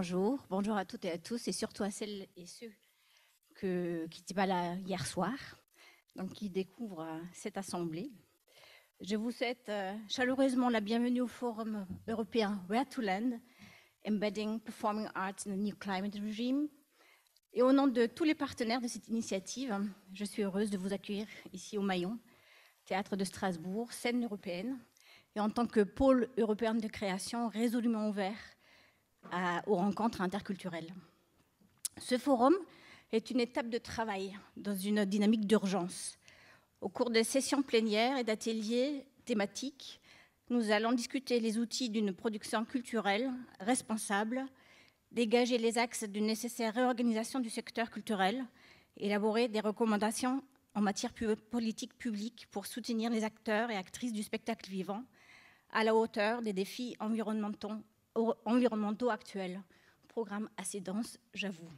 Bonjour à toutes et à tous, et surtout à celles et ceux qui n'étaient pas là hier soir, donc qui découvrent cette assemblée. Je vous souhaite chaleureusement la bienvenue au Forum européen Where to Land, Embedding Performing Arts in the New Climate Regime. Et au nom de tous les partenaires de cette initiative, je suis heureuse de vous accueillir ici au Maillon, Théâtre de Strasbourg, scène européenne, et en tant que pôle européen de création résolument ouvert aux rencontres interculturelles. Ce forum est une étape de travail dans une dynamique d'urgence. Au cours de sessions plénières et d'ateliers thématiques, nous allons discuter les outils d'une production culturelle responsable, dégager les axes d'une nécessaire réorganisation du secteur culturel, élaborer des recommandations en matière politique publique pour soutenir les acteurs et actrices du spectacle vivant à la hauteur des défis environnementaux actuels. Programme assez dense, j'avoue.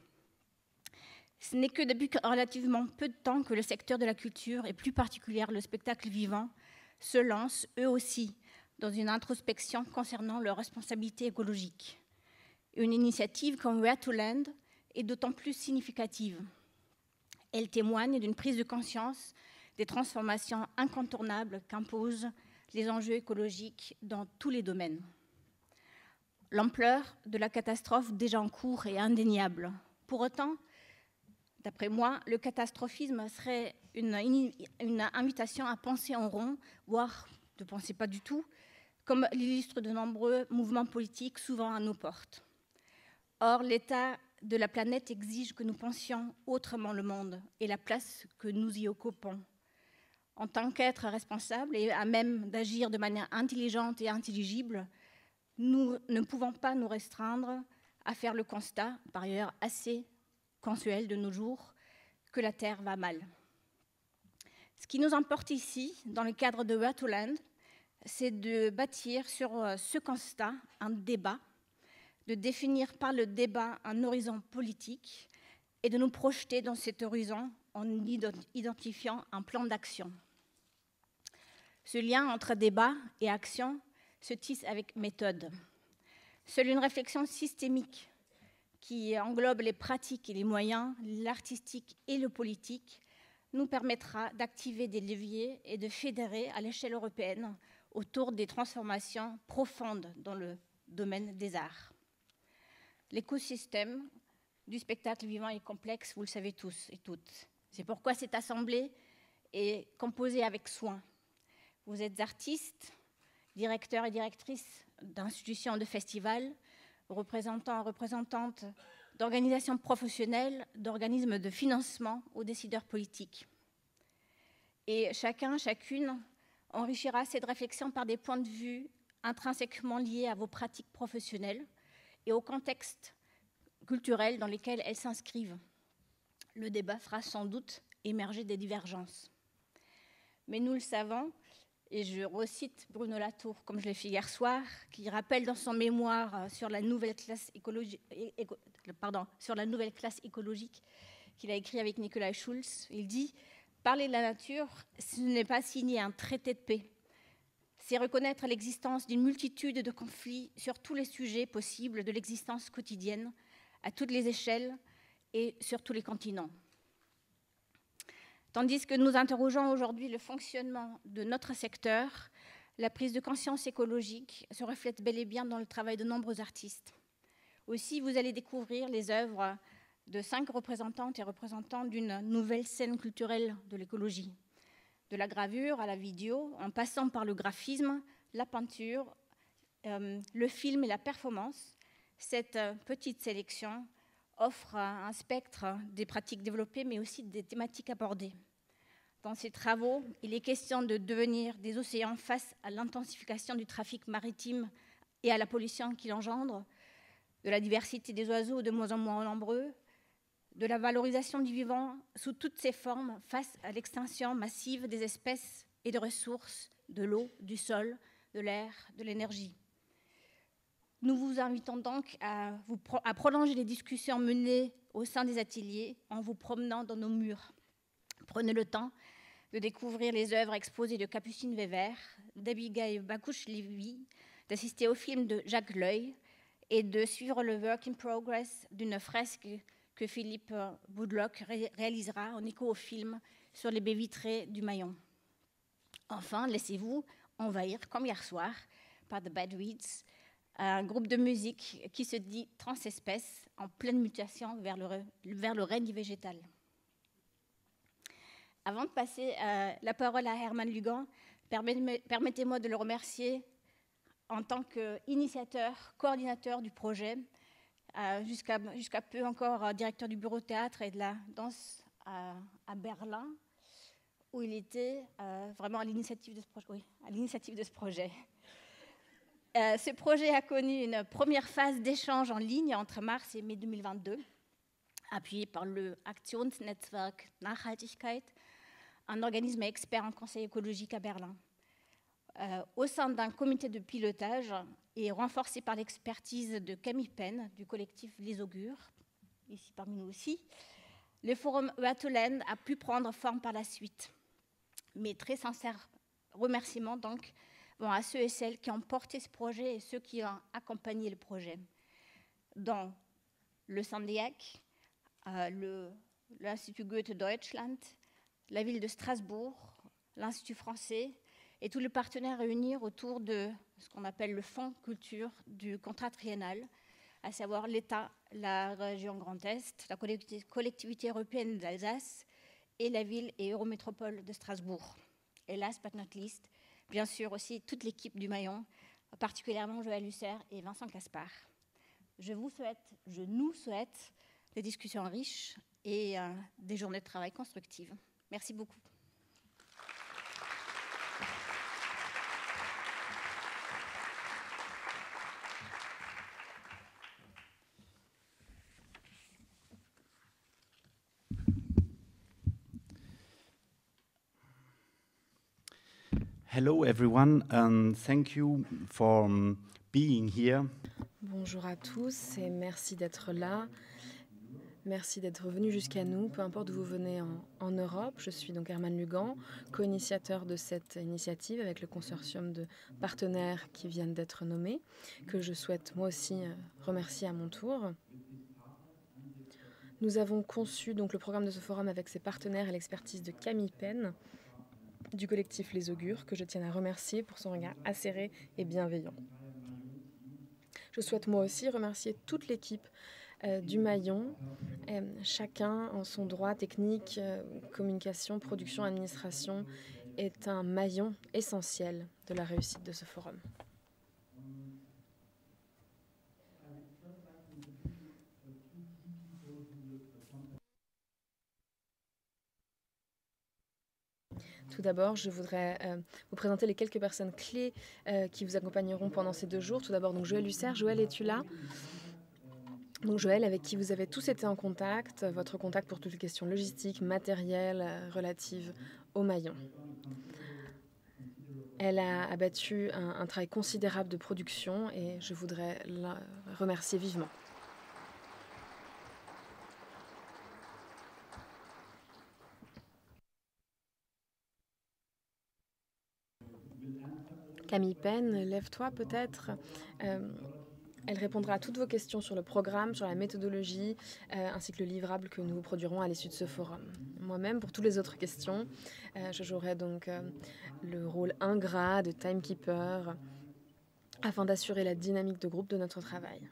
Ce n'est que depuis relativement peu de temps que le secteur de la culture, et plus particulièrement le spectacle vivant, se lance eux aussi dans une introspection concernant leurs responsabilités écologiques. Une initiative comme Where to Land est d'autant plus significative. Elle témoigne d'une prise de conscience des transformations incontournables qu'imposent les enjeux écologiques dans tous les domaines. L'ampleur de la catastrophe déjà en cours est indéniable. Pour autant, d'après moi, le catastrophisme serait une invitation à penser en rond, voire de penser pas du tout, comme l'illustrent de nombreux mouvements politiques souvent à nos portes. Or, l'état de la planète exige que nous pensions autrement le monde et la place que nous y occupons. En tant qu'être responsable et à même d'agir de manière intelligente et intelligible, nous ne pouvons pas nous restreindre à faire le constat, par ailleurs assez consuel de nos jours, que la Terre va mal. Ce qui nous importe ici, dans le cadre de Where to Land, c'est de bâtir sur ce constat un débat, de définir par le débat un horizon politique et de nous projeter dans cet horizon en identifiant un plan d'action. Ce lien entre débat et action se tisse avec méthode. Seule une réflexion systémique qui englobe les pratiques et les moyens, l'artistique et le politique, nous permettra d'activer des leviers et de fédérer à l'échelle européenne autour des transformations profondes dans le domaine des arts. L'écosystème du spectacle vivant est complexe, vous le savez tous et toutes. C'est pourquoi cette assemblée est composée avec soin. Vous êtes artistes, directeurs et directrices d'institutions de festivals, représentants et représentantes d'organisations professionnelles, d'organismes de financement aux décideurs politiques. Et chacun, chacune enrichira cette réflexion par des points de vue intrinsèquement liés à vos pratiques professionnelles et au contexte culturel dans lesquels elles s'inscrivent. Le débat fera sans doute émerger des divergences. Mais nous le savons, et je recite Bruno Latour, comme je l'ai fait hier soir, qui rappelle dans son mémoire sur la nouvelle classe écologique qu'il a écrit avec Nicolas Schulz, il dit « Parler de la nature, ce n'est pas signer un traité de paix. C'est reconnaître l'existence d'une multitude de conflits sur tous les sujets possibles de l'existence quotidienne, à toutes les échelles et sur tous les continents. » Tandis que nous interrogeons aujourd'hui le fonctionnement de notre secteur, la prise de conscience écologique se reflète bel et bien dans le travail de nombreux artistes. Aussi, vous allez découvrir les œuvres de 5 représentantes et représentants d'une nouvelle scène culturelle de l'écologie. De la gravure à la vidéo, en passant par le graphisme, la peinture, le film et la performance, cette petite sélection offre un spectre des pratiques développées, mais aussi des thématiques abordées. Dans ces travaux, il est question de devenir des océans face à l'intensification du trafic maritime et à la pollution qu'il engendre, de la diversité des oiseaux de moins en moins nombreux, de la valorisation du vivant sous toutes ses formes face à l'extinction massive des espèces et de ressources, de l'eau, du sol, de l'air, de l'énergie. Nous vous invitons donc à prolonger les discussions menées au sein des ateliers en vous promenant dans nos murs. Prenez le temps de découvrir les œuvres exposées de Capucine Weber, d'Abigail Bakouche-Lévy, d'assister au film de Jacques L'Oeil et de suivre le work in progress d'une fresque que Philippe Boudlock réalisera en écho au film sur les baies vitrées du Mayon. Enfin, laissez-vous envahir, comme hier soir, par The Bad Weeds, un groupe de musique qui se dit transespèce en pleine mutation vers le règne végétal. Avant de passer la parole à Herman Lugan, permettez-moi de le remercier en tant qu'initiateur, coordinateur du projet, jusqu'à peu encore directeur du bureau de théâtre et de la danse à Berlin, où il était vraiment à l'initiative de ce projet. Oui, à l'initiative de ce projet. Ce projet a connu une première phase d'échange en ligne entre mars et mai 2022, appuyé par le Aktionsnetzwerk Nachhaltigkeit, un organisme expert en conseil écologique à Berlin. Au sein d'un comité de pilotage et renforcé par l'expertise de Camille Penn du collectif Les Augures, ici parmi nous aussi, le forum Eatoland a pu prendre forme par la suite. Mes très sincères remerciements donc vont à ceux et celles qui ont porté ce projet et ceux qui ont accompagné le projet. Dans le Sandiac, l'Institut Goethe Deutschland, la ville de Strasbourg, l'Institut français et tous les partenaires réunis autour de ce qu'on appelle le fonds culture du contrat triennal, à savoir l'État, la région Grand Est, la collectivité européenne d'Alsace et la ville et Eurométropole de Strasbourg. Et last but not least, bien sûr aussi toute l'équipe du Mayon, particulièrement Joël Husser et Vincent Caspar. Je nous souhaite des discussions riches et des journées de travail constructives. Merci beaucoup. Hello everyone, and thank you for being here. Bonjour à tous et merci d'être là. Merci d'être venu jusqu'à nous, peu importe d'où vous venez en Europe. Je suis donc Herman Lugan, co-initiateur de cette initiative avec le consortium de partenaires qui viennent d'être nommés, que je souhaite moi aussi remercier à mon tour. Nous avons conçu donc le programme de ce forum avec ses partenaires et l'expertise de Camille Penn, du collectif Les Augures, que je tiens à remercier pour son regard acéré et bienveillant. Je souhaite moi aussi remercier toute l'équipe du Mayon, chacun en son droit technique, communication, production, administration, est un maillon essentiel de la réussite de ce forum. Tout d'abord, je voudrais vous présenter les quelques personnes clés qui vous accompagneront pendant ces 2 jours. Tout d'abord, donc Joël Husser. Joël, es-tu là? Donc Joël, avec qui vous avez tous été en contact, votre contact pour toutes les questions logistiques, matérielles, relatives au Mayon. Elle a abattu un travail considérable de production et je voudrais la remercier vivement. Camille Penn, lève-toi peut-être. Elle répondra à toutes vos questions sur le programme, sur la méthodologie, ainsi que le livrable que nous produirons à l'issue de ce forum. Moi-même, pour toutes les autres questions, je jouerai donc le rôle ingrat de timekeeper afin d'assurer la dynamique de groupe de notre travail.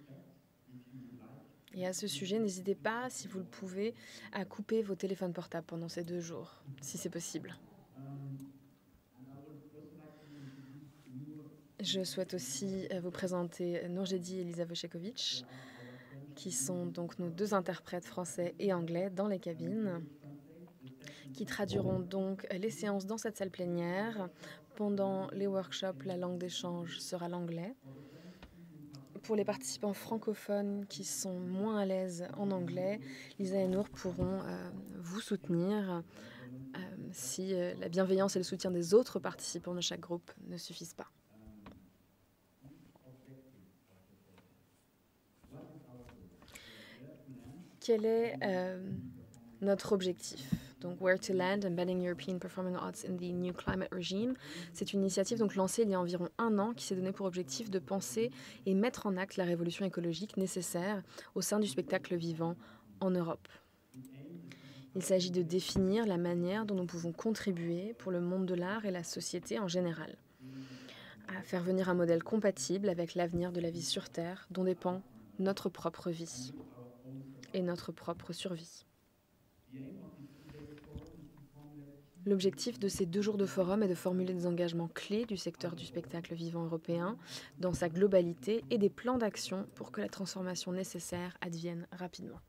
Et à ce sujet, n'hésitez pas, si vous le pouvez, à couper vos téléphones portables pendant ces 2 jours, si c'est possible. Je souhaite aussi vous présenter Nourjedi et Elisa Vochekovic, qui sont donc nos 2 interprètes français et anglais dans les cabines, qui traduiront donc les séances dans cette salle plénière. Pendant les workshops, la langue d'échange sera l'anglais. Pour les participants francophones qui sont moins à l'aise en anglais, Lisa et Nour pourront vous soutenir si la bienveillance et le soutien des autres participants de chaque groupe ne suffisent pas. Quel est notre objectif? donc Where to Land, Embedding European Performing Arts in the New Climate Regime. C'est une initiative donc lancée il y a environ 1 an qui s'est donnée pour objectif de penser et mettre en acte la révolution écologique nécessaire au sein du spectacle vivant en Europe. Il s'agit de définir la manière dont nous pouvons contribuer pour le monde de l'art et la société en général, à faire venir un modèle compatible avec l'avenir de la vie sur Terre dont dépend notre propre vie et notre propre survie. L'objectif de ces 2 jours de forum est de formuler des engagements clés du secteur du spectacle vivant européen dans sa globalité et des plans d'action pour que la transformation nécessaire advienne rapidement.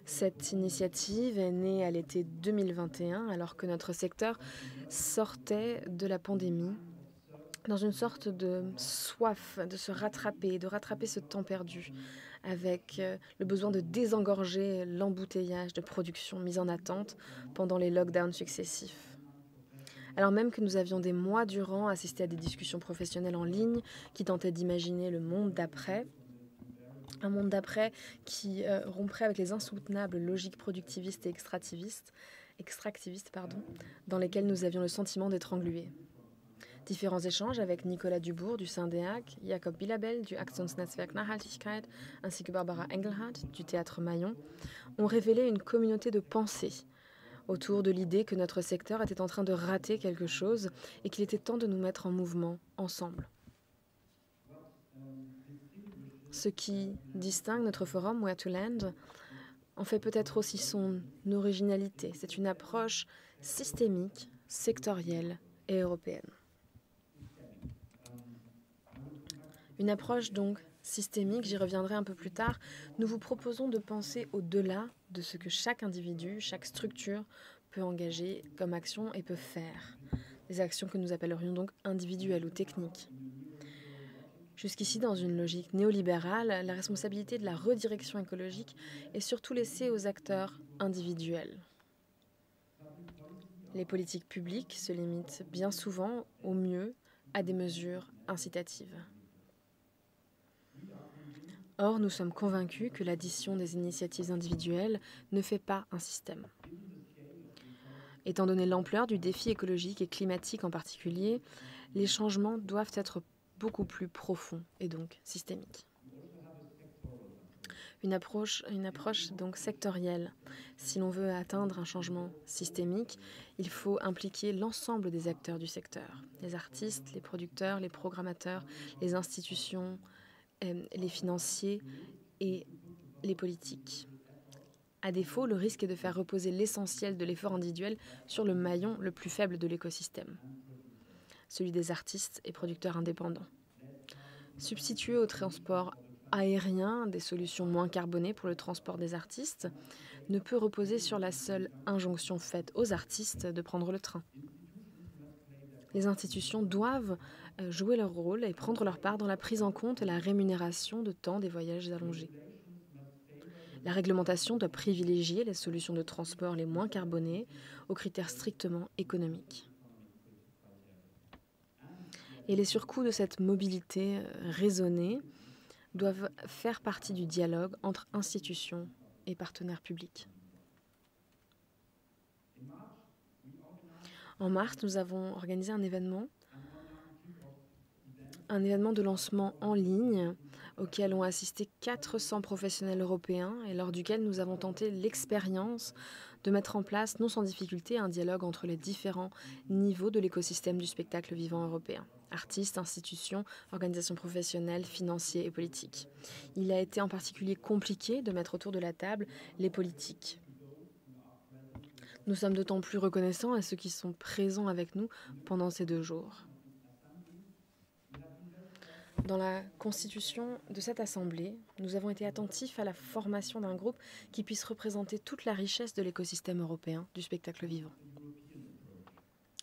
Cette initiative est née à l'été 2021 alors que notre secteur sortait de la pandémie dans une sorte de soif de se rattraper, de rattraper ce temps perdu avec le besoin de désengorger l'embouteillage de production mis en attente pendant les lockdowns successifs. Alors même que nous avions des mois durant assisté à des discussions professionnelles en ligne qui tentaient d'imaginer le monde d'après, un monde d'après qui romprait avec les insoutenables logiques productivistes et extractivistes, dans lesquelles nous avions le sentiment d'être englués. Différents échanges avec Nicolas Dubourg du Syndeac, Jakob Billabel du Aktionsnetzwerk Nachhaltigkeit ainsi que Barbara Engelhardt du Théâtre Maillon ont révélé une communauté de pensée autour de l'idée que notre secteur était en train de rater quelque chose et qu'il était temps de nous mettre en mouvement ensemble. Ce qui distingue notre forum Where to Land en fait peut-être aussi son originalité. C'est une approche systémique, sectorielle et européenne. Une approche donc systémique, j'y reviendrai un peu plus tard. Nous vous proposons de penser au-delà de ce que chaque individu, chaque structure peut engager comme action et peut faire. Des actions que nous appellerions donc individuelles ou techniques. Jusqu'ici, dans une logique néolibérale, la responsabilité de la redirection écologique est surtout laissée aux acteurs individuels. Les politiques publiques se limitent bien souvent, au mieux, à des mesures incitatives. Or, nous sommes convaincus que l'addition des initiatives individuelles ne fait pas un système. Étant donné l'ampleur du défi écologique et climatique en particulier, les changements doivent être beaucoup plus profonds et donc systémiques. Une approche donc sectorielle. Si l'on veut atteindre un changement systémique, il faut impliquer l'ensemble des acteurs du secteur, les artistes, les producteurs, les programmateurs, les institutions, les financiers et les politiques. À défaut, le risque est de faire reposer l'essentiel de l'effort individuel sur le maillon le plus faible de l'écosystème, celui des artistes et producteurs indépendants. Substituer au transport aérien des solutions moins carbonées pour le transport des artistes ne peut reposer sur la seule injonction faite aux artistes de prendre le train. Les institutions doivent jouer leur rôle et prendre leur part dans la prise en compte et la rémunération de temps des voyages allongés. La réglementation doit privilégier les solutions de transport les moins carbonées aux critères strictement économiques. Et les surcoûts de cette mobilité raisonnée doivent faire partie du dialogue entre institutions et partenaires publics. En mars, nous avons organisé un événement de lancement en ligne auquel ont assisté 400 professionnels européens et lors duquel nous avons tenté l'expérience de mettre en place, non sans difficulté, un dialogue entre les différents niveaux de l'écosystème du spectacle vivant européen. Artistes, institutions, organisations professionnelles, financiers et politiques. Il a été en particulier compliqué de mettre autour de la table les politiques. Nous sommes d'autant plus reconnaissants à ceux qui sont présents avec nous pendant ces 2 jours. Dans la constitution de cette assemblée, nous avons été attentifs à la formation d'un groupe qui puisse représenter toute la richesse de l'écosystème européen du spectacle vivant.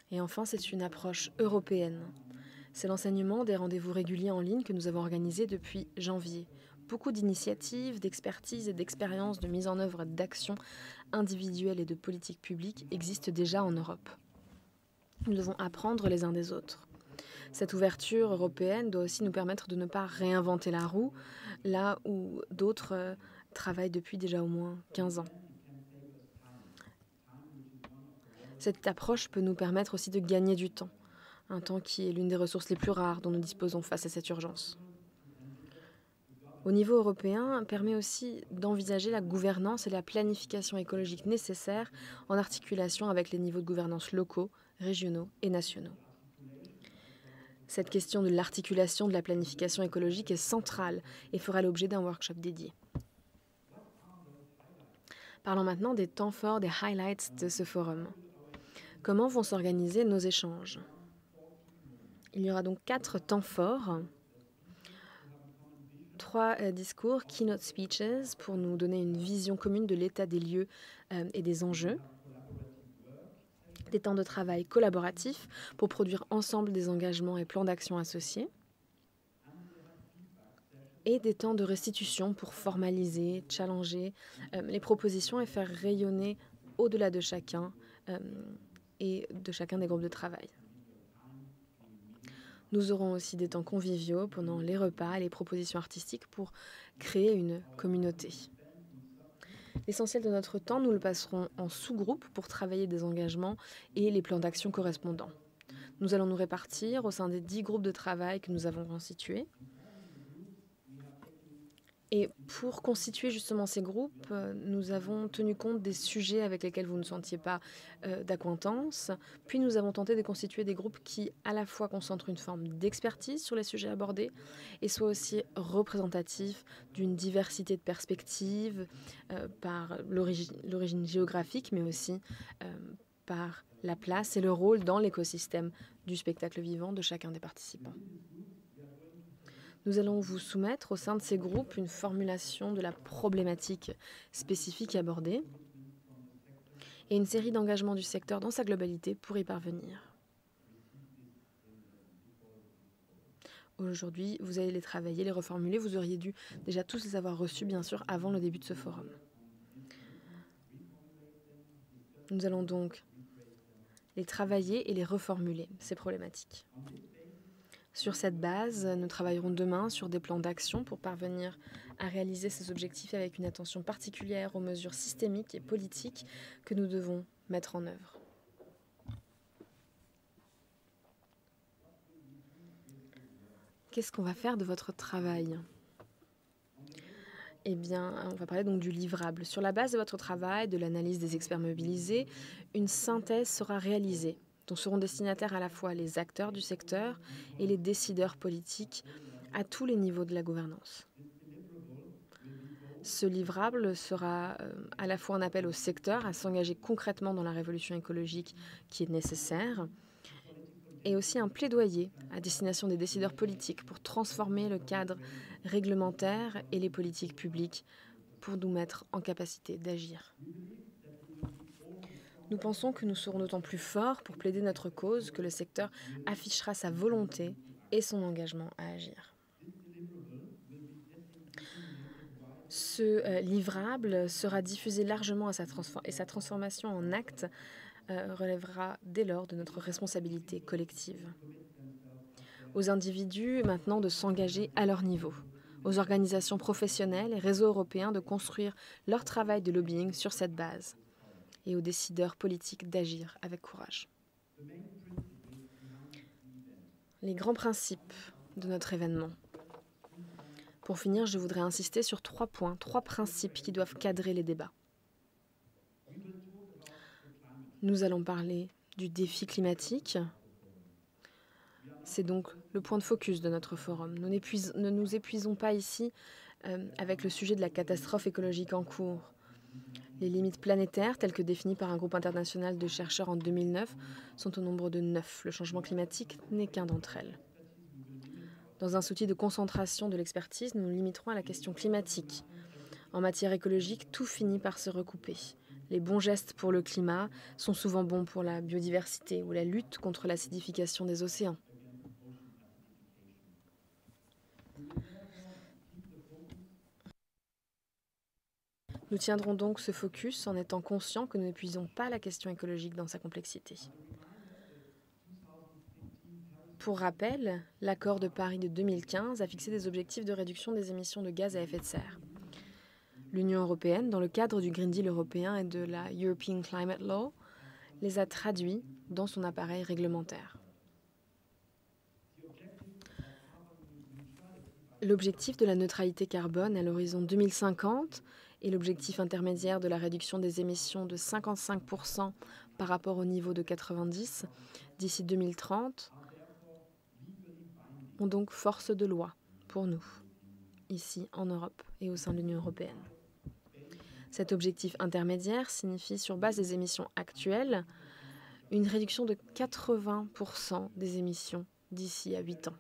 Et enfin, c'est une approche européenne. C'est l'enseignement des rendez-vous réguliers en ligne que nous avons organisés depuis janvier. Beaucoup d'initiatives, d'expertise et d'expériences de mise en œuvre d'actions individuelles et de politiques publiques existent déjà en Europe. Nous devons apprendre les uns des autres. Cette ouverture européenne doit aussi nous permettre de ne pas réinventer la roue, là où d'autres travaille depuis déjà au moins 15 ans. Cette approche peut nous permettre aussi de gagner du temps, un temps qui est l'une des ressources les plus rares dont nous disposons face à cette urgence. Au niveau européen, permet aussi d'envisager la gouvernance et la planification écologique nécessaires en articulation avec les niveaux de gouvernance locaux, régionaux et nationaux. Cette question de l'articulation de la planification écologique est centrale et fera l'objet d'un workshop dédié. Parlons maintenant des temps forts, des highlights de ce forum. Comment vont s'organiser nos échanges? Il y aura donc 4 temps forts, 3 discours, keynote speeches, pour nous donner une vision commune de l'état des lieux et des enjeux, des temps de travail collaboratifs pour produire ensemble des engagements et plans d'action associés, et des temps de restitution pour formaliser, challenger les propositions et faire rayonner au-delà de chacun et de chacun des groupes de travail. Nous aurons aussi des temps conviviaux pendant les repas et les propositions artistiques pour créer une communauté. L'essentiel de notre temps, nous le passerons en sous-groupes pour travailler des engagements et les plans d'action correspondants. Nous allons nous répartir au sein des 10 groupes de travail que nous avons constitués. Et pour constituer justement ces groupes, nous avons tenu compte des sujets avec lesquels vous ne sentiez pas d'acquaintance. Puis nous avons tenté de constituer des groupes qui à la fois concentrent une forme d'expertise sur les sujets abordés et soient aussi représentatifs d'une diversité de perspectives par l'origine géographique, mais aussi par la place et le rôle dans l'écosystème du spectacle vivant de chacun des participants. Nous allons vous soumettre au sein de ces groupes une formulation de la problématique spécifique abordée et une série d'engagements du secteur dans sa globalité pour y parvenir. Aujourd'hui, vous allez les travailler, les reformuler. Vous auriez dû déjà tous les avoir reçus, bien sûr, avant le début de ce forum. Nous allons donc les travailler et les reformuler, ces problématiques. Sur cette base, nous travaillerons demain sur des plans d'action pour parvenir à réaliser ces objectifs avec une attention particulière aux mesures systémiques et politiques que nous devons mettre en œuvre. Qu'est-ce qu'on va faire de votre travail ? Eh bien, on va parler donc du livrable. Sur la base de votre travail, de l'analyse des experts mobilisés, une synthèse sera réalisée dont seront destinataires à la fois les acteurs du secteur et les décideurs politiques à tous les niveaux de la gouvernance. Ce livrable sera à la fois un appel au secteur à s'engager concrètement dans la révolution écologique qui est nécessaire et aussi un plaidoyer à destination des décideurs politiques pour transformer le cadre réglementaire et les politiques publiques pour nous mettre en capacité d'agir. Nous pensons que nous serons d'autant plus forts pour plaider notre cause que le secteur affichera sa volonté et son engagement à agir. Ce livrable sera diffusé largement et sa transformation en acte relèvera dès lors de notre responsabilité collective. Aux individus maintenant de s'engager à leur niveau, aux organisations professionnelles et réseaux européens de construire leur travail de lobbying sur cette base, et aux décideurs politiques d'agir avec courage. Les grands principes de notre événement. Pour finir, je voudrais insister sur 3 points, 3 principes qui doivent cadrer les débats. Nous allons parler du défi climatique. C'est donc le point de focus de notre forum. Nous ne nous épuisons pas ici avec le sujet de la catastrophe écologique en cours. Les limites planétaires, telles que définies par un groupe international de chercheurs en 2009, sont au nombre de 9. Le changement climatique n'est qu'un d'entre elles. Dans un souci de concentration de l'expertise, nous nous limiterons à la question climatique. En matière écologique, tout finit par se recouper. Les bons gestes pour le climat sont souvent bons pour la biodiversité ou la lutte contre l'acidification des océans. Nous tiendrons donc ce focus en étant conscients que nous n'épuisons pas la question écologique dans sa complexité. Pour rappel, l'accord de Paris de 2015 a fixé des objectifs de réduction des émissions de gaz à effet de serre. L'Union européenne, dans le cadre du Green Deal européen et de la European Climate Law, les a traduits dans son appareil réglementaire. L'objectif de la neutralité carbone à l'horizon 2050 et l'objectif intermédiaire de la réduction des émissions de 55% par rapport au niveau de 90 d'ici 2030 ont donc force de loi pour nous, ici en Europe et au sein de l'Union européenne. Cet objectif intermédiaire signifie, sur base des émissions actuelles, une réduction de 80% des émissions d'ici à 8 ans.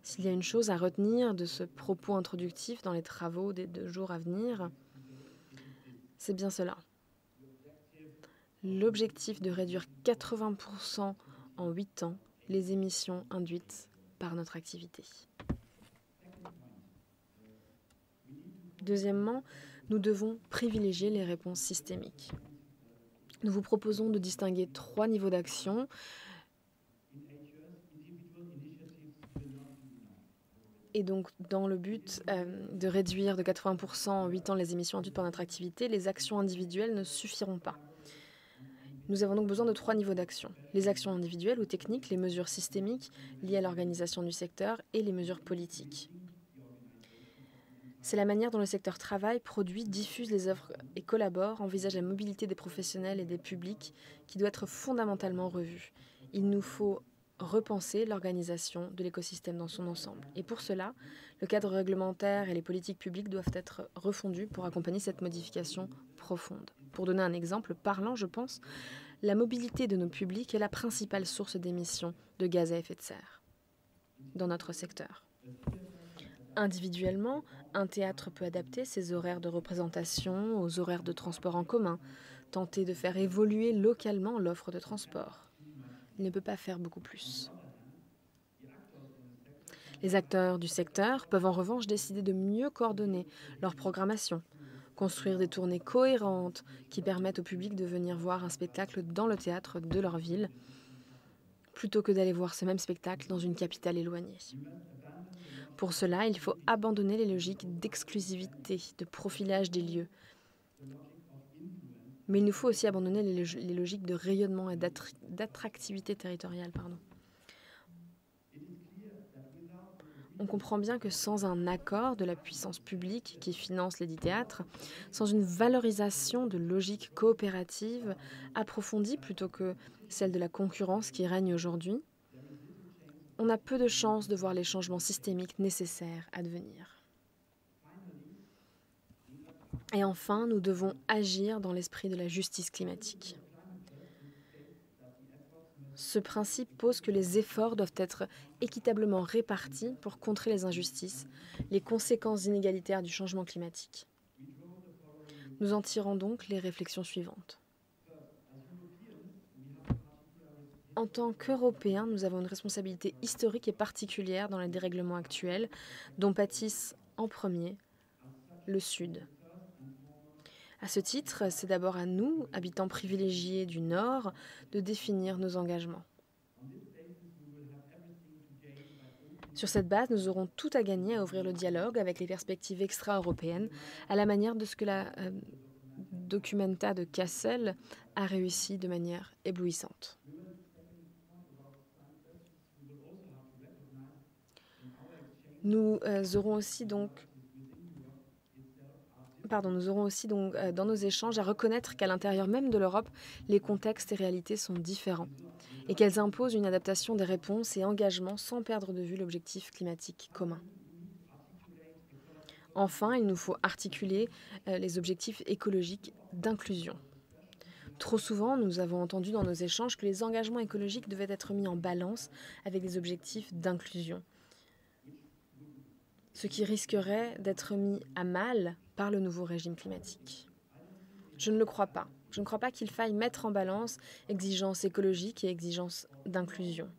S'il y a une chose à retenir de ce propos introductif dans les travaux des 2 jours à venir, c'est bien cela. L'objectif de réduire 80% en 8 ans les émissions induites par notre activité. Deuxièmement, nous devons privilégier les réponses systémiques. Nous vous proposons de distinguer 3 niveaux d'action. Et donc, dans le but de réduire de 80% en 8 ans les émissions induites par notre activité, les actions individuelles ne suffiront pas. Nous avons donc besoin de 3 niveaux d'action. Les actions individuelles ou techniques, les mesures systémiques liées à l'organisation du secteur et les mesures politiques. C'est la manière dont le secteur travaille, produit, diffuse les œuvres et collabore, envisage la mobilité des professionnels et des publics qui doit être fondamentalement revue. Il nous faut repenser l'organisation de l'écosystème dans son ensemble. Et pour cela, le cadre réglementaire et les politiques publiques doivent être refondus pour accompagner cette modification profonde. Pour donner un exemple parlant, je pense, la mobilité de nos publics est la principale source d'émissions de gaz à effet de serre dans notre secteur. Individuellement, un théâtre peut adapter ses horaires de représentation aux horaires de transport en commun, tenter de faire évoluer localement l'offre de transport. Il ne peut pas faire beaucoup plus. Les acteurs du secteur peuvent en revanche décider de mieux coordonner leur programmation, construire des tournées cohérentes qui permettent au public de venir voir un spectacle dans le théâtre de leur ville, plutôt que d'aller voir ce même spectacle dans une capitale éloignée. Pour cela, il faut abandonner les logiques d'exclusivité, de profilage des lieux. Mais il nous faut aussi abandonner les logiques de rayonnement et d'attractivité territoriale. On comprend bien que sans un accord de la puissance publique qui finance les 10 théâtres, sans une valorisation de logiques coopératives approfondies plutôt que celle de la concurrence qui règne aujourd'hui, on a peu de chances de voir les changements systémiques nécessaires à devenir. Et enfin, nous devons agir dans l'esprit de la justice climatique. Ce principe pose que les efforts doivent être équitablement répartis pour contrer les injustices, les conséquences inégalitaires du changement climatique. Nous en tirons donc les réflexions suivantes. En tant qu'Européens, nous avons une responsabilité historique et particulière dans les dérèglements actuels, dont pâtissent en premier le Sud. À ce titre, c'est d'abord à nous, habitants privilégiés du Nord, de définir nos engagements. Sur cette base, nous aurons tout à gagner à ouvrir le dialogue avec les perspectives extra-européennes, à la manière de ce que la Documenta de Kassel a réussi de manière éblouissante. Nous aurons aussi donc dans nos échanges à reconnaître qu'à l'intérieur même de l'Europe, les contextes et réalités sont différents et qu'elles imposent une adaptation des réponses et engagements sans perdre de vue l'objectif climatique commun. Enfin, il nous faut articuler les objectifs écologiques d'inclusion. Trop souvent, nous avons entendu dans nos échanges que les engagements écologiques devaient être mis en balance avec des objectifs d'inclusion, ce qui risquerait d'être mis à mal par le nouveau régime climatique. Je ne le crois pas. Je ne crois pas qu'il faille mettre en balance exigences écologiques et exigences d'inclusion.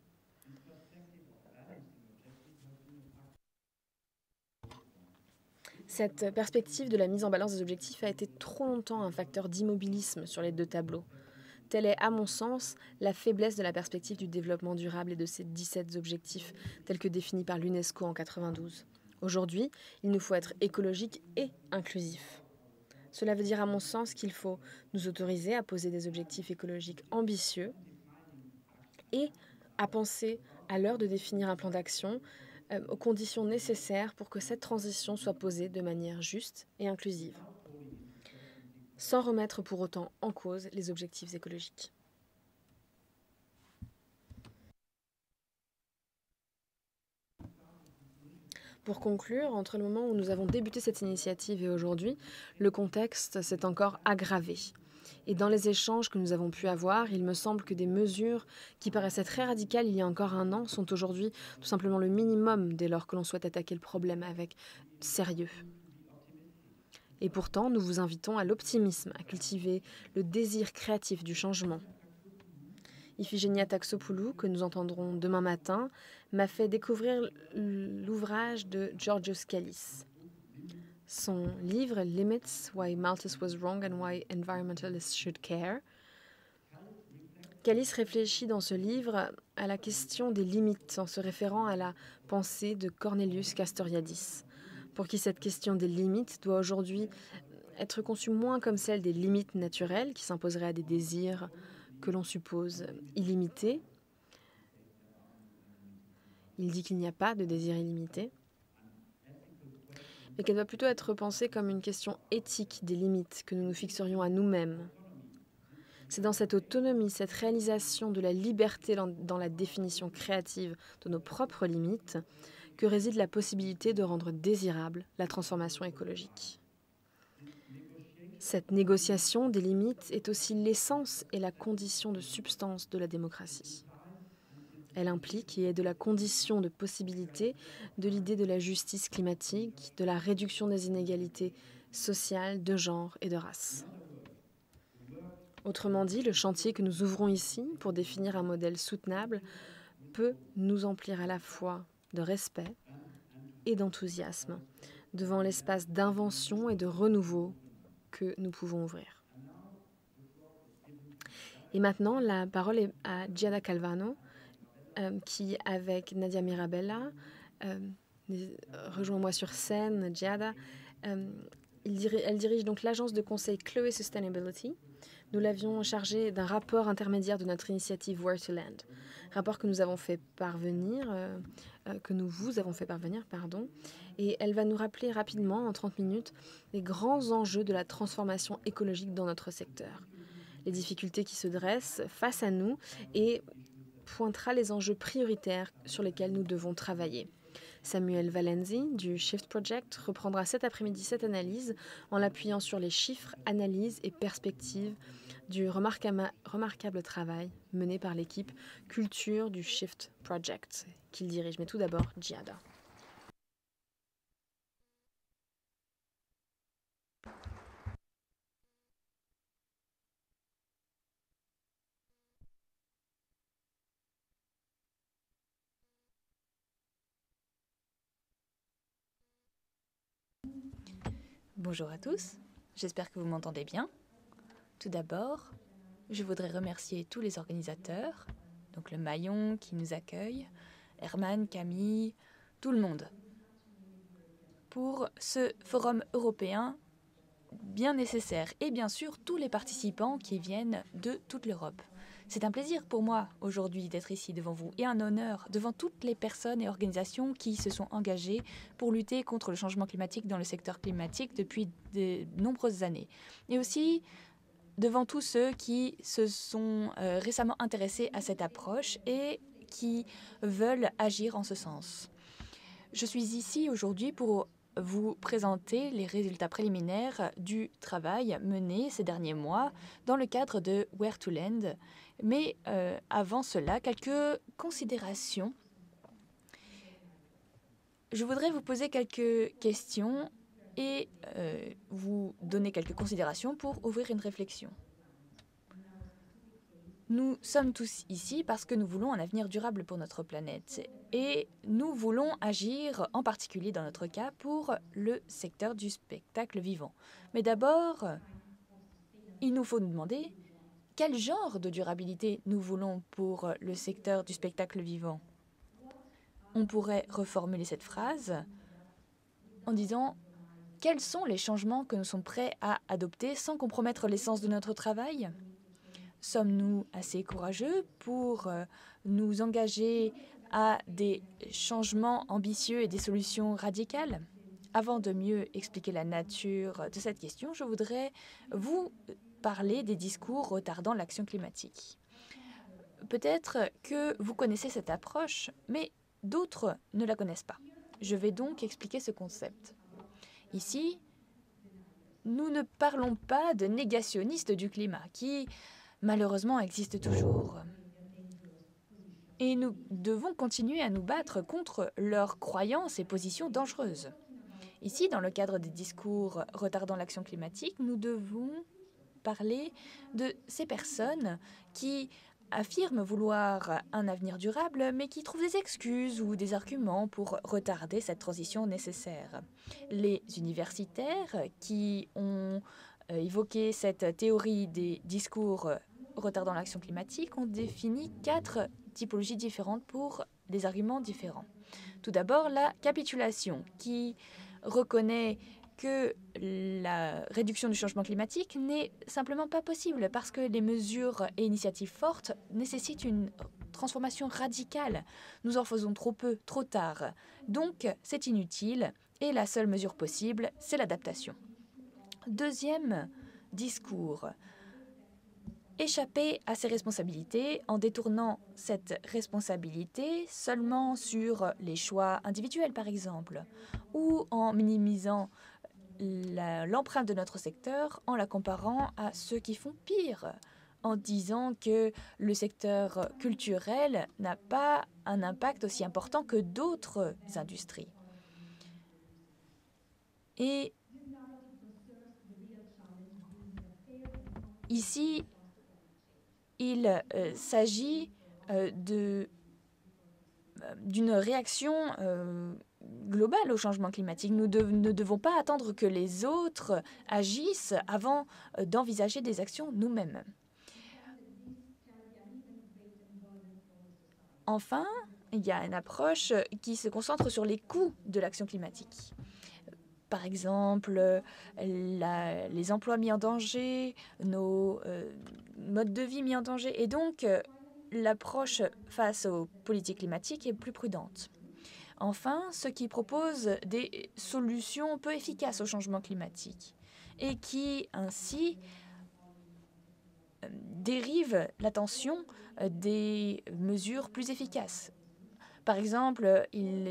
Cette perspective de la mise en balance des objectifs a été trop longtemps un facteur d'immobilisme sur les 2 tableaux. Telle est, à mon sens, la faiblesse de la perspective du développement durable et de ses 17 objectifs, tels que définis par l'UNESCO en 1992. Aujourd'hui, il nous faut être écologique et inclusif. Cela veut dire, à mon sens, qu'il faut nous autoriser à poser des objectifs écologiques ambitieux et à penser, à l'heure de définir un plan d'action, aux conditions nécessaires pour que cette transition soit posée de manière juste et inclusive, sans remettre pour autant en cause les objectifs écologiques. Pour conclure, entre le moment où nous avons débuté cette initiative et aujourd'hui, le contexte s'est encore aggravé. Et dans les échanges que nous avons pu avoir, il me semble que des mesures qui paraissaient très radicales il y a encore un an sont aujourd'hui tout simplement le minimum dès lors que l'on souhaite attaquer le problème avec sérieux. Et pourtant, nous vous invitons à l'optimisme, à cultiver le désir créatif du changement. Iphigénia Taxopoulou, que nous entendrons demain matin, m'a fait découvrir l'ouvrage de Georgios Kallis. Son livre « Limits, Why Malthus Was Wrong and Why Environmentalists Should Care ». Kallis réfléchit dans ce livre à la question des limites en se référant à la pensée de Cornelius Castoriadis, pour qui cette question des limites doit aujourd'hui être conçue moins comme celle des limites naturelles qui s'imposeraient à des désirs que l'on suppose illimités. Il dit qu'il n'y a pas de désir illimité, mais qu'elle doit plutôt être pensée comme une question éthique des limites que nous nous fixerions à nous-mêmes. C'est dans cette autonomie, cette réalisation de la liberté dans la définition créative de nos propres limites que réside la possibilité de rendre désirable la transformation écologique. Cette négociation des limites est aussi l'essence et la condition de substance de la démocratie. Elle implique et est de la condition de possibilité de l'idée de la justice climatique, de la réduction des inégalités sociales, de genre et de race. Autrement dit, le chantier que nous ouvrons ici pour définir un modèle soutenable peut nous emplir à la fois de respect et d'enthousiasme devant l'espace d'invention et de renouveau que nous pouvons ouvrir. Et maintenant, la parole est à Giada Calvano, qui, avec Nadia Mirabella, rejoins-moi sur scène, Giada, elle dirige donc l'agence de conseil Chloé Sustainability. Nous l'avions chargée d'un rapport intermédiaire de notre initiative Where to Land, rapport que nous avons fait parvenir, et elle va nous rappeler rapidement, en 30 minutes, les grands enjeux de la transformation écologique dans notre secteur, les difficultés qui se dressent face à nous et pointera les enjeux prioritaires sur lesquels nous devons travailler. Samuel Valenzi du Shift Project reprendra cet après-midi cette analyse en l'appuyant sur les chiffres, analyses et perspectives du remarquable travail mené par l'équipe Culture du Shift Project qu'il dirige. Mais tout d'abord, Giada. Bonjour à tous, j'espère que vous m'entendez bien. Tout d'abord, je voudrais remercier tous les organisateurs, donc le Maillon qui nous accueille, Herman, Camille, tout le monde, pour ce forum européen bien nécessaire et bien sûr tous les participants qui viennent de toute l'Europe. C'est un plaisir pour moi aujourd'hui d'être ici devant vous et un honneur devant toutes les personnes et organisations qui se sont engagées pour lutter contre le changement climatique dans le secteur climatique depuis de nombreuses années. Et aussi devant tous ceux qui se sont récemment intéressés à cette approche et qui veulent agir en ce sens. Je suis ici aujourd'hui pour vous présenter les résultats préliminaires du travail mené ces derniers mois dans le cadre de Where to Land. Mais avant cela, quelques considérations. Je voudrais vous poser quelques questions et vous donner quelques considérations pour ouvrir une réflexion. Nous sommes tous ici parce que nous voulons un avenir durable pour notre planète et nous voulons agir en particulier dans notre cas pour le secteur du spectacle vivant. Mais d'abord, il nous faut nous demander quel genre de durabilité nous voulons pour le secteur du spectacle vivant. On pourrait reformuler cette phrase en disant quels sont les changements que nous sommes prêts à adopter sans compromettre l'essence de notre travail? Sommes-nous assez courageux pour nous engager à des changements ambitieux et des solutions radicales? Avant de mieux expliquer la nature de cette question, je voudrais vous parler des discours retardant l'action climatique. Peut-être que vous connaissez cette approche, mais d'autres ne la connaissent pas. Je vais donc expliquer ce concept. Ici, nous ne parlons pas de négationnistes du climat, qui malheureusement existent toujours. Et nous devons continuer à nous battre contre leurs croyances et positions dangereuses. Ici, dans le cadre des discours retardant l'action climatique, nous devons parler de ces personnes qui affirment vouloir un avenir durable, mais qui trouvent des excuses ou des arguments pour retarder cette transition nécessaire. Les universitaires qui ont évoqué cette théorie des discours retardant l'action climatique ont défini 4 typologies différentes pour des arguments différents. Tout d'abord, la capitulation, qui reconnaît que la réduction du changement climatique n'est simplement pas possible parce que les mesures et initiatives fortes nécessitent une transformation radicale. Nous en faisons trop peu, trop tard. Donc, c'est inutile et la seule mesure possible, c'est l'adaptation. Deuxième discours. Échapper à ses responsabilités en détournant cette responsabilité seulement sur les choix individuels, par exemple, ou en minimisant l'empreinte de notre secteur en la comparant à ceux qui font pire, en disant que le secteur culturel n'a pas un impact aussi important que d'autres industries. Et ici, il s'agit d'une réaction globale au changement climatique. Nous ne devons pas attendre que les autres agissent avant d'envisager des actions nous-mêmes. Enfin, il y a une approche qui se concentre sur les coûts de l'action climatique. Par exemple, les emplois mis en danger, nos modes de vie mis en danger. Et donc, l'approche face aux politiques climatiques est plus prudente. Enfin, ceux qui proposent des solutions peu efficaces au changement climatique et qui, ainsi, dérivent l'attention des mesures plus efficaces. Par exemple, ils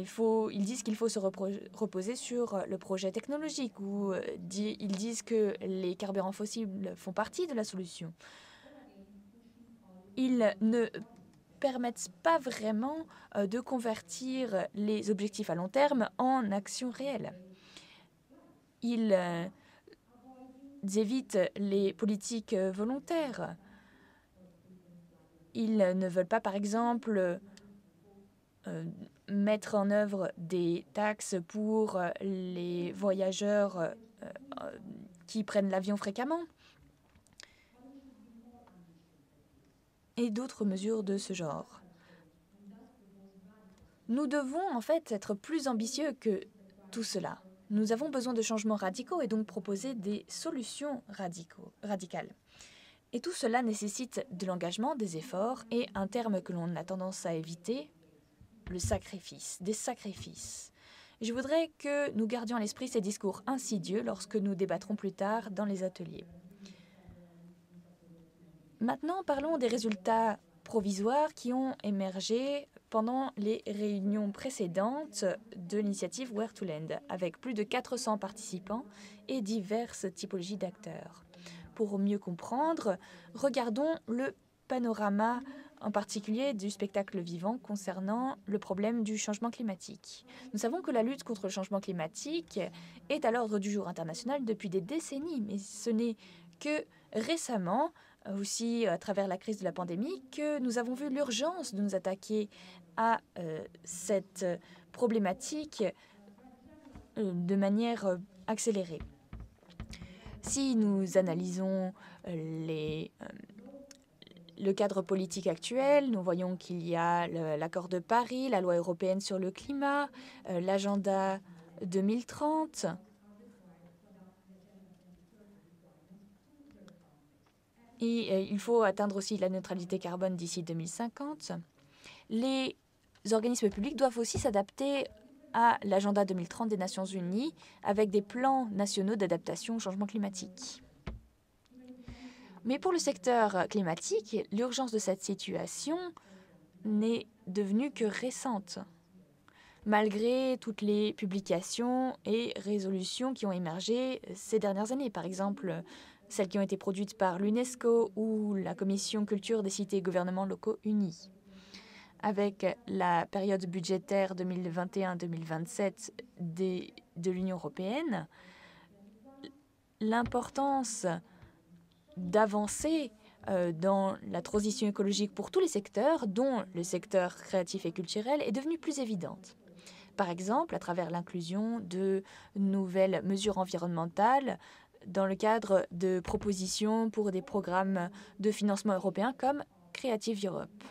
disent qu'il faut se reposer sur le projet technologique ou ils disent que les carburants fossiles font partie de la solution. Ils ne permettent pas vraiment de convertir les objectifs à long terme en actions réelles. Ils évitent les politiques volontaires. Ils ne veulent pas, par exemple, mettre en œuvre des taxes pour les voyageurs qui prennent l'avion fréquemment et d'autres mesures de ce genre. Nous devons en fait être plus ambitieux que tout cela. Nous avons besoin de changements radicaux et donc proposer des solutions radicales. Et tout cela nécessite de l'engagement, des efforts et un terme que l'on a tendance à éviter, le sacrifice, des sacrifices. Je voudrais que nous gardions à l'esprit ces discours insidieux lorsque nous débattrons plus tard dans les ateliers. Maintenant, parlons des résultats provisoires qui ont émergé pendant les réunions précédentes de l'initiative Where to Land, avec plus de 400 participants et diverses typologies d'acteurs. Pour mieux comprendre, regardons le panorama en particulier du spectacle vivant concernant le problème du changement climatique. Nous savons que la lutte contre le changement climatique est à l'ordre du jour international depuis des décennies, mais ce n'est que récemment, aussi à travers la crise de la pandémie, que nous avons vu l'urgence de nous attaquer à cette problématique de manière accélérée. Si nous analysons le cadre politique actuel, nous voyons qu'il y a l'accord de Paris, la loi européenne sur le climat, l'agenda 2030. Et il faut atteindre aussi la neutralité carbone d'ici 2050. Les organismes publics doivent aussi s'adapter à l'agenda 2030 des Nations Unies avec des plans nationaux d'adaptation au changement climatique. Mais pour le secteur climatique, l'urgence de cette situation n'est devenue que récente, malgré toutes les publications et résolutions qui ont émergé ces dernières années. Par exemple, celles qui ont été produites par l'UNESCO ou la Commission Culture des cités et gouvernements locaux unis. Avec la période budgétaire 2021-2027 de l'Union européenne, l'importance d'avancer dans la transition écologique pour tous les secteurs, dont le secteur créatif et culturel, est devenue plus évidente. Par exemple, à travers l'inclusion de nouvelles mesures environnementales dans le cadre de propositions pour des programmes de financement européens comme Creative Europe.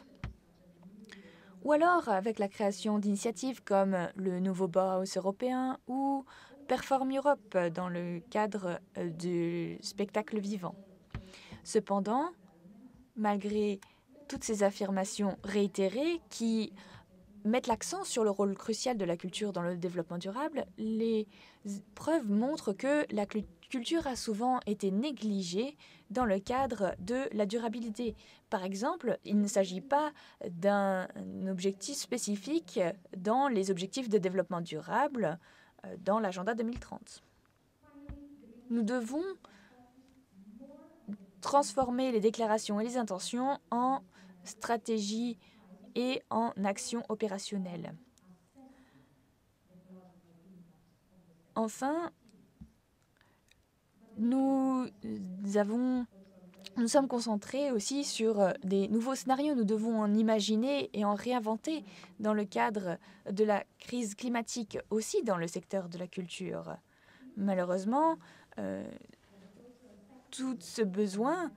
Ou alors avec la création d'initiatives comme le nouveau Bauhaus européen ou Perform Europe dans le cadre du spectacle vivant. Cependant, malgré toutes ces affirmations réitérées qui mettent l'accent sur le rôle crucial de la culture dans le développement durable, les preuves montrent que la culture a souvent été négligée dans le cadre de la durabilité. Par exemple, il ne s'agit pas d'un objectif spécifique dans les objectifs de développement durable dans l'agenda 2030. Nous devons transformer les déclarations et les intentions en stratégie et en action opérationnelle. Enfin, nous sommes concentrés aussi sur des nouveaux scénarios. Nous devons en imaginer et en réinventer dans le cadre de la crise climatique, aussi dans le secteur de la culture. Malheureusement, tout ce besoin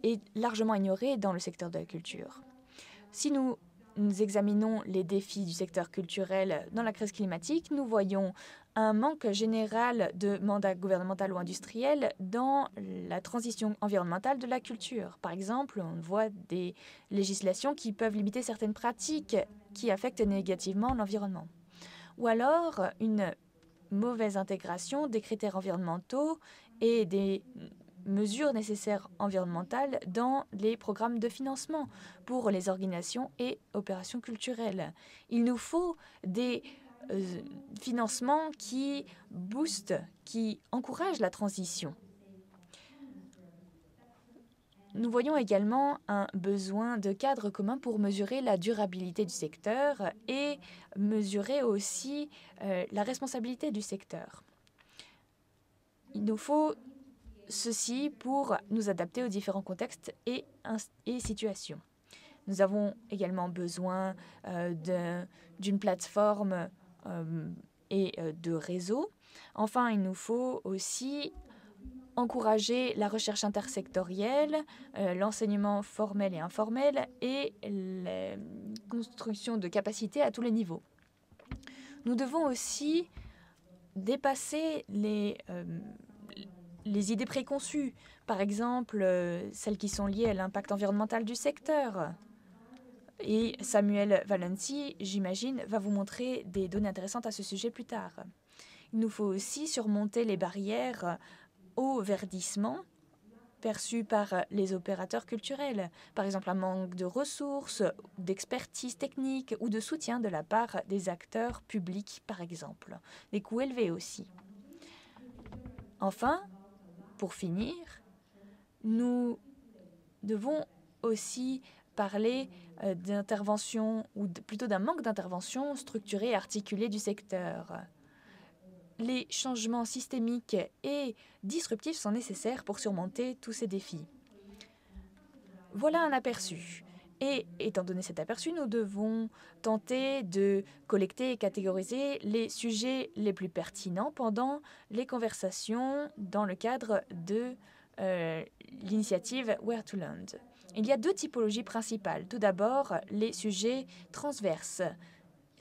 est largement ignoré dans le secteur de la culture. Si nous examinons les défis du secteur culturel dans la crise climatique, nous voyons un manque général de mandat gouvernemental ou industriel dans la transition environnementale de la culture. Par exemple, on voit des législations qui peuvent limiter certaines pratiques qui affectent négativement l'environnement. Ou alors, une mauvaise intégration des critères environnementaux et des mesures nécessaires environnementales dans les programmes de financement pour les organisations et opérations culturelles. Il nous faut des financements qui boostent, qui encouragent la transition. Nous voyons également un besoin de cadre commun pour mesurer la durabilité du secteur et mesurer aussi la responsabilité du secteur. Il nous faut ceci pour nous adapter aux différents contextes et situations. Nous avons également besoin d'une plateforme et de réseaux. Enfin, il nous faut aussi encourager la recherche intersectorielle, l'enseignement formel et informel et la construction de capacités à tous les niveaux. Nous devons aussi dépasser les idées préconçues, par exemple celles qui sont liées à l'impact environnemental du secteur. Et Samuel Valenci, j'imagine, va vous montrer des données intéressantes à ce sujet plus tard. Il nous faut aussi surmonter les barrières au verdissement perçues par les opérateurs culturels. Par exemple, un manque de ressources, d'expertise technique ou de soutien de la part des acteurs publics, par exemple. Des coûts élevés aussi. Enfin, pour finir, nous devons aussi parler d'intervention, ou plutôt d'un manque d'intervention structurée et articulée du secteur. Les changements systémiques et disruptifs sont nécessaires pour surmonter tous ces défis. Voilà un aperçu. Et étant donné cet aperçu, nous devons tenter de collecter et catégoriser les sujets les plus pertinents pendant les conversations dans le cadre de l'initiative Where to Land. Il y a deux typologies principales. Tout d'abord, les sujets transverses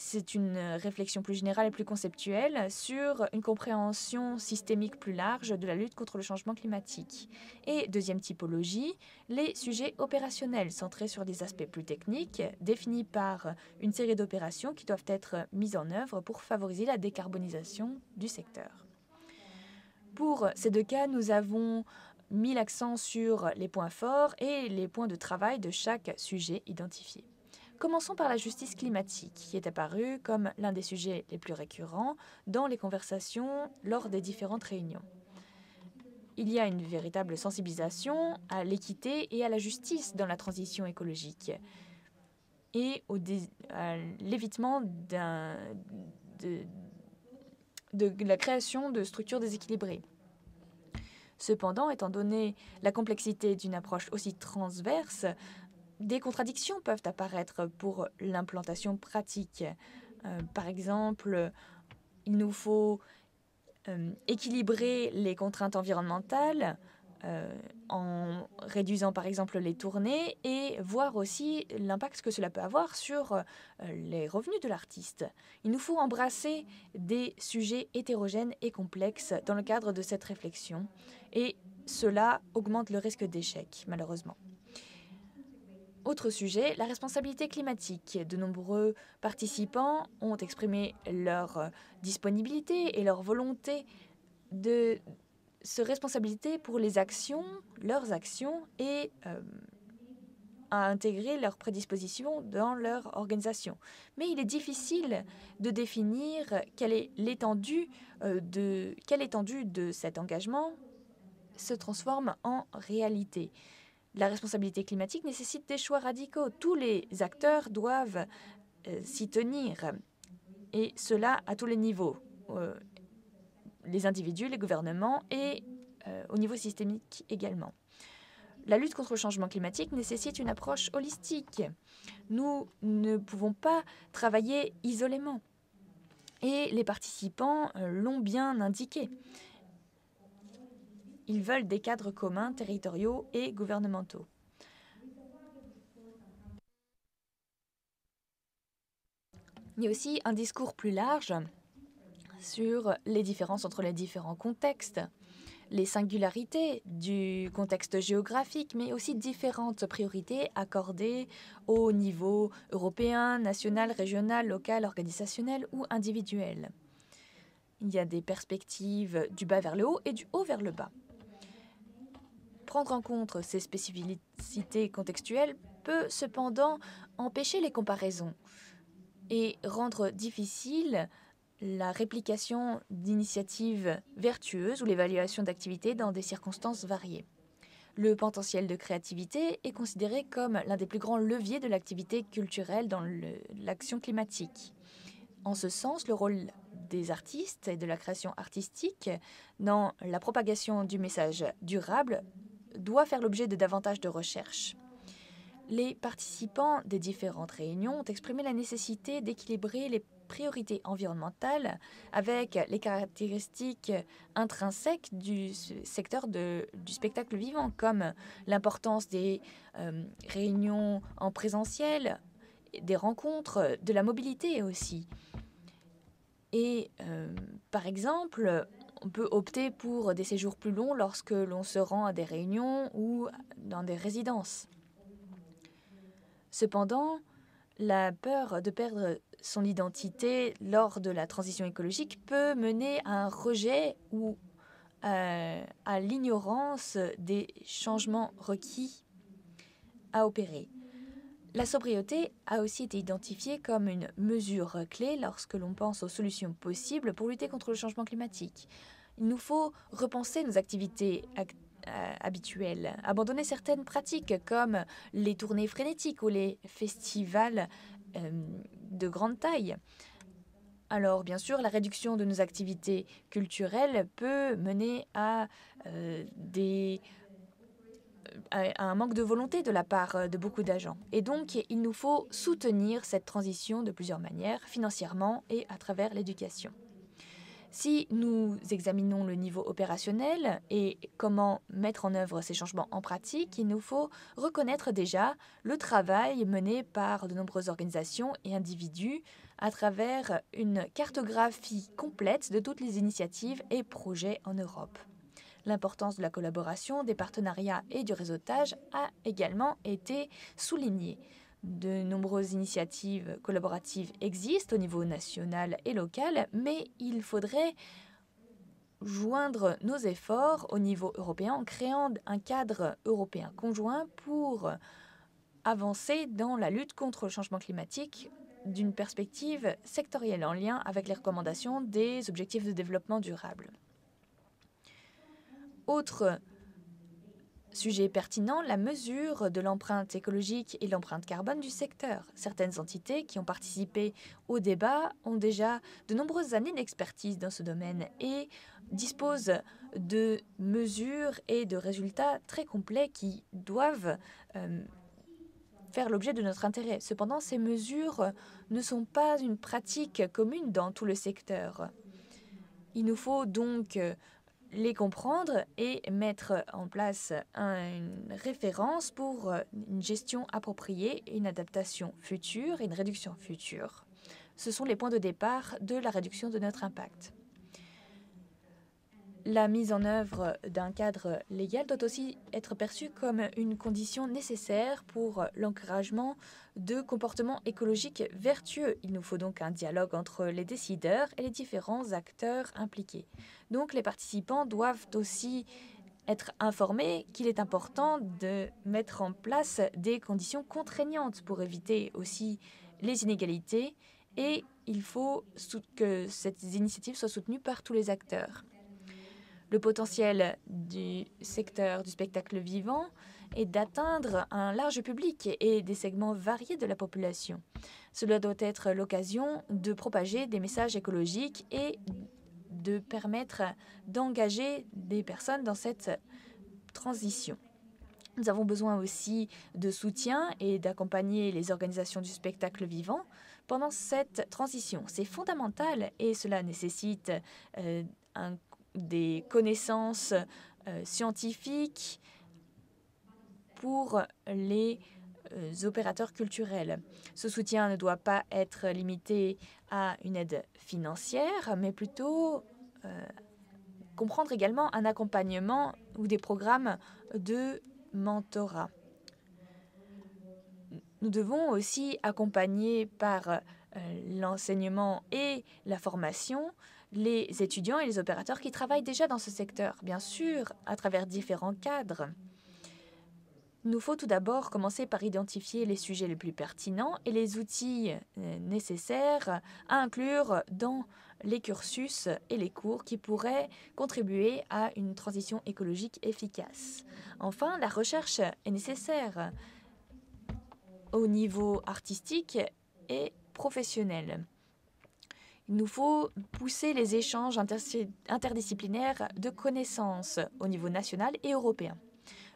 c'est une réflexion plus générale et plus conceptuelle sur une compréhension systémique plus large de la lutte contre le changement climatique. Et deuxième typologie, les sujets opérationnels centrés sur des aspects plus techniques, définis par une série d'opérations qui doivent être mises en œuvre pour favoriser la décarbonisation du secteur. Pour ces deux cas, nous avons mis l'accent sur les points forts et les points de travail de chaque sujet identifié. Commençons par la justice climatique, qui est apparue comme l'un des sujets les plus récurrents dans les conversations lors des différentes réunions. Il y a une véritable sensibilisation à l'équité et à la justice dans la transition écologique et à l'évitement de la création de structures déséquilibrées. Cependant, étant donné la complexité d'une approche aussi transverse, des contradictions peuvent apparaître pour l'implantation pratique. Par exemple, il nous faut équilibrer les contraintes environnementales en réduisant par exemple les tournées et voir aussi l'impact que cela peut avoir sur les revenus de l'artiste. Il nous faut embrasser des sujets hétérogènes et complexes dans le cadre de cette réflexion et cela augmente le risque d'échec, malheureusement. Autre sujet, la responsabilité climatique. De nombreux participants ont exprimé leur disponibilité et leur volonté de se responsabiliser pour leurs actions et à intégrer leurs prédispositions dans leur organisation. Mais il est difficile de définir quelle est l'étendue de cet engagement se transforme en réalité. La responsabilité climatique nécessite des choix radicaux. Tous les acteurs doivent s'y tenir, et cela à tous les niveaux, les individus, les gouvernements et au niveau systémique également. La lutte contre le changement climatique nécessite une approche holistique. Nous ne pouvons pas travailler isolément, et les participants l'ont bien indiqué. Ils veulent des cadres communs, territoriaux et gouvernementaux. Il y a aussi un discours plus large sur les différences entre les différents contextes, les singularités du contexte géographique, mais aussi différentes priorités accordées au niveau européen, national, régional, local, organisationnel ou individuel. Il y a des perspectives du bas vers le haut et du haut vers le bas. Prendre en compte ces spécificités contextuelles peut cependant empêcher les comparaisons et rendre difficile la réplication d'initiatives vertueuses ou l'évaluation d'activités dans des circonstances variées. Le potentiel de créativité est considéré comme l'un des plus grands leviers de l'activité culturelle dans l'action climatique. En ce sens, le rôle des artistes et de la création artistique dans la propagation du message durable doit faire l'objet de davantage de recherches. Les participants des différentes réunions ont exprimé la nécessité d'équilibrer les priorités environnementales avec les caractéristiques intrinsèques du secteur du spectacle vivant, comme l'importance des réunions en présentiel, des rencontres, de la mobilité aussi. Et par exemple, on peut opter pour des séjours plus longs lorsque l'on se rend à des réunions ou dans des résidences. Cependant, la peur de perdre son identité lors de la transition écologique peut mener à un rejet ou à l'ignorance des changements requis à opérer. La sobriété a aussi été identifiée comme une mesure clé lorsque l'on pense aux solutions possibles pour lutter contre le changement climatique. Il nous faut repenser nos activités habituelles, abandonner certaines pratiques comme les tournées frénétiques ou les festivals de grande taille. Alors, bien sûr, la réduction de nos activités culturelles peut mener à un manque de volonté de la part de beaucoup d'agents. Et donc, il nous faut soutenir cette transition de plusieurs manières, financièrement et à travers l'éducation. Si nous examinons le niveau opérationnel et comment mettre en œuvre ces changements en pratique, il nous faut reconnaître déjà le travail mené par de nombreuses organisations et individus à travers une cartographie complète de toutes les initiatives et projets en Europe. L'importance de la collaboration, des partenariats et du réseautage a également été soulignée. De nombreuses initiatives collaboratives existent au niveau national et local, mais il faudrait joindre nos efforts au niveau européen en créant un cadre européen conjoint pour avancer dans la lutte contre le changement climatique d'une perspective sectorielle en lien avec les recommandations des objectifs de développement durable. Autre sujet pertinent, la mesure de l'empreinte écologique et l'empreinte carbone du secteur. Certaines entités qui ont participé au débat ont déjà de nombreuses années d'expertise dans ce domaine et disposent de mesures et de résultats très complets qui doivent faire l'objet de notre intérêt. Cependant, ces mesures ne sont pas une pratique commune dans tout le secteur. Il nous faut donc les comprendre et mettre en place une référence pour une gestion appropriée, une adaptation future et une réduction future. Ce sont les points de départ de la réduction de notre impact. La mise en œuvre d'un cadre légal doit aussi être perçue comme une condition nécessaire pour l'encouragement de comportements écologiques vertueux. Il nous faut donc un dialogue entre les décideurs et les différents acteurs impliqués. Donc les participants doivent aussi être informés qu'il est important de mettre en place des conditions contraignantes pour éviter aussi les inégalités et il faut que cette initiative soit soutenue par tous les acteurs. Le potentiel du secteur du spectacle vivant est d'atteindre un large public et des segments variés de la population. Cela doit être l'occasion de propager des messages écologiques et de permettre d'engager des personnes dans cette transition. Nous avons besoin aussi de soutien et d'accompagner les organisations du spectacle vivant pendant cette transition. C'est fondamental et cela nécessite des connaissances scientifiques pour les opérateurs culturels. Ce soutien ne doit pas être limité à une aide financière, mais plutôt comprendre également un accompagnement ou des programmes de mentorat. Nous devons aussi accompagner par l'enseignement et la formation les étudiants et les opérateurs qui travaillent déjà dans ce secteur, bien sûr, à travers différents cadres. Il nous faut tout d'abord commencer par identifier les sujets les plus pertinents et les outils nécessaires à inclure dans les cursus et les cours qui pourraient contribuer à une transition écologique efficace. Enfin, la recherche est nécessaire au niveau artistique et professionnel. Il nous faut pousser les échanges interdisciplinaires de connaissances au niveau national et européen.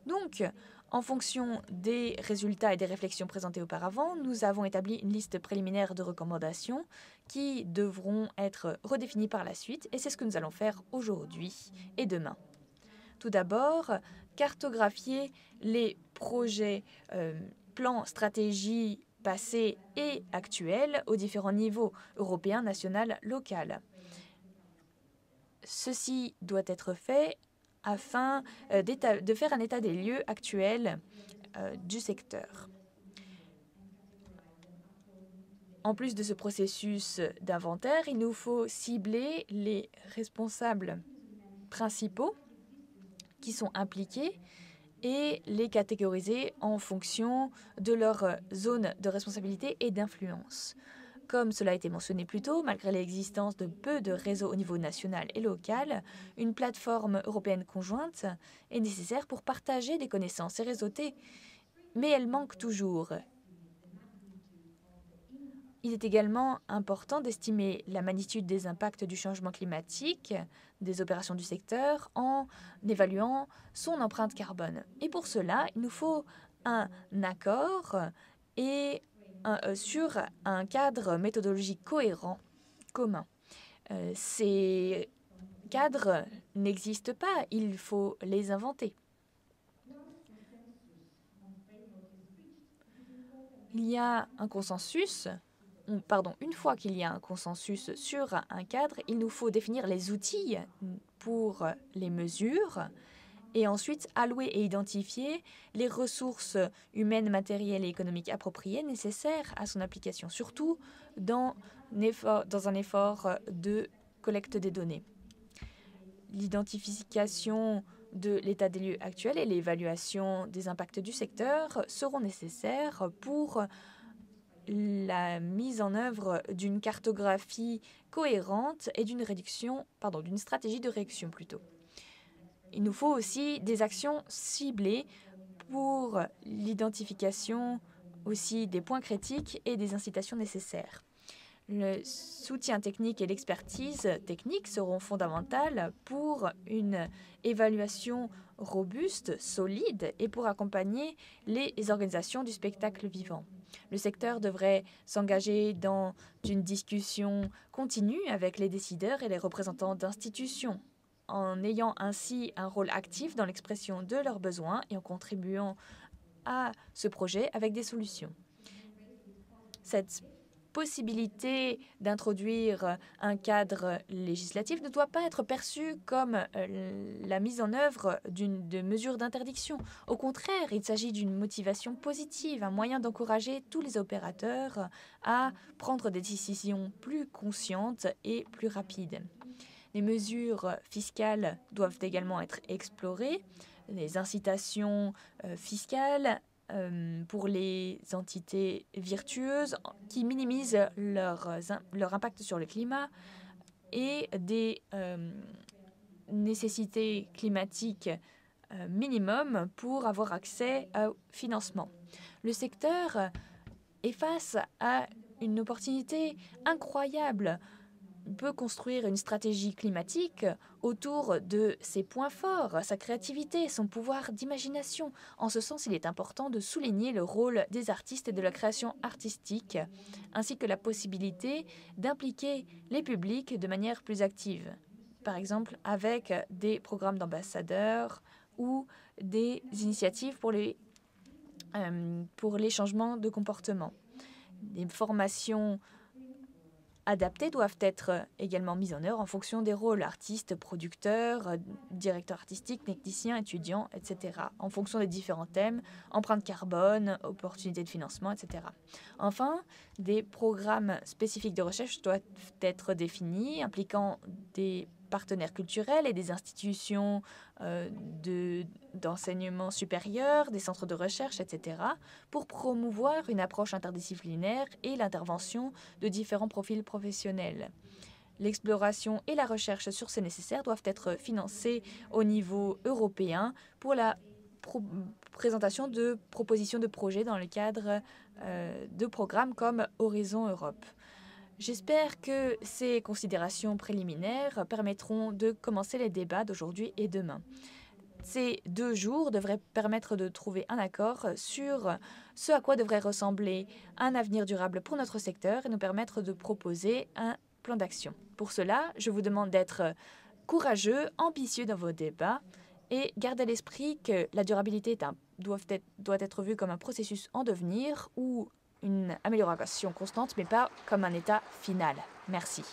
Donc, en fonction des résultats et des réflexions présentées auparavant, nous avons établi une liste préliminaire de recommandations qui devront être redéfinies par la suite, et c'est ce que nous allons faire aujourd'hui et demain. Tout d'abord, cartographier les projets, plans, stratégies passés et actuels aux différents niveaux, européen, national, local. Ceci doit être fait afin de faire un état des lieux actuel du secteur. En plus de ce processus d'inventaire, il nous faut cibler les responsables principaux qui sont impliqués et les catégoriser en fonction de leur zone de responsabilité et d'influence. Comme cela a été mentionné plus tôt, malgré l'existence de peu de réseaux au niveau national et local, une plateforme européenne conjointe est nécessaire pour partager des connaissances et réseauter, mais elle manque toujours. Il est également important d'estimer la magnitude des impacts du changement climatique des opérations du secteur en évaluant son empreinte carbone. Et pour cela, il nous faut un accord et sur un cadre méthodologique cohérent, commun. Ces cadres n'existent pas, il faut les inventer. Il y a un consensus une fois qu'il y a un consensus sur un cadre, il nous faut définir les outils pour les mesures et ensuite allouer et identifier les ressources humaines, matérielles et économiques appropriées nécessaires à son application, surtout dans un effort de collecte des données. L'identification de l'état des lieux actuel et l'évaluation des impacts du secteur seront nécessaires pour la mise en œuvre d'une cartographie cohérente et d'une stratégie de réduction plutôt. Il nous faut aussi des actions ciblées pour l'identification aussi des points critiques et des incitations nécessaires. Le soutien technique et l'expertise technique seront fondamentales pour une évaluation robuste, solide et pour accompagner les organisations du spectacle vivant. Le secteur devrait s'engager dans une discussion continue avec les décideurs et les représentants d'institutions, en ayant ainsi un rôle actif dans l'expression de leurs besoins et en contribuant à ce projet avec des solutions. Cette possibilité d'introduire un cadre législatif ne doit pas être perçue comme la mise en œuvre de mesures d'interdiction. Au contraire, il s'agit d'une motivation positive, un moyen d'encourager tous les opérateurs à prendre des décisions plus conscientes et plus rapides. Les mesures fiscales doivent également être explorées, les incitations fiscales pour les entités vertueuses qui minimisent leur impact sur le climat et des nécessités climatiques minimum pour avoir accès au financement. Le secteur est face à une opportunité incroyable. On peut construire une stratégie climatique autour de ses points forts, sa créativité, son pouvoir d'imagination. En ce sens, il est important de souligner le rôle des artistes et de la création artistique, ainsi que la possibilité d'impliquer les publics de manière plus active. Par exemple, avec des programmes d'ambassadeurs ou des initiatives pour les changements de comportement. Des formations adaptées doivent être également mises en œuvre en fonction des rôles artistes, producteurs, directeurs artistiques, techniciens, étudiants, etc. En fonction des différents thèmes, empreinte carbone, opportunités de financement, etc. Enfin, des programmes spécifiques de recherche doivent être définis, impliquant des partenaires culturels et des institutions d'enseignement supérieur, des centres de recherche, etc., pour promouvoir une approche interdisciplinaire et l'intervention de différents profils professionnels. L'exploration et la recherche sur ces nécessaires doivent être financées au niveau européen pour la présentation de propositions de projets dans le cadre de programmes comme Horizon Europe. J'espère que ces considérations préliminaires permettront de commencer les débats d'aujourd'hui et demain. Ces 2 jours devraient permettre de trouver un accord sur ce à quoi devrait ressembler un avenir durable pour notre secteur et nous permettre de proposer un plan d'action. Pour cela, je vous demande d'être courageux, ambitieux dans vos débats et garder à l'esprit que la durabilité doit être vue comme un processus en devenir ou une amélioration constante, mais pas comme un état final. Merci.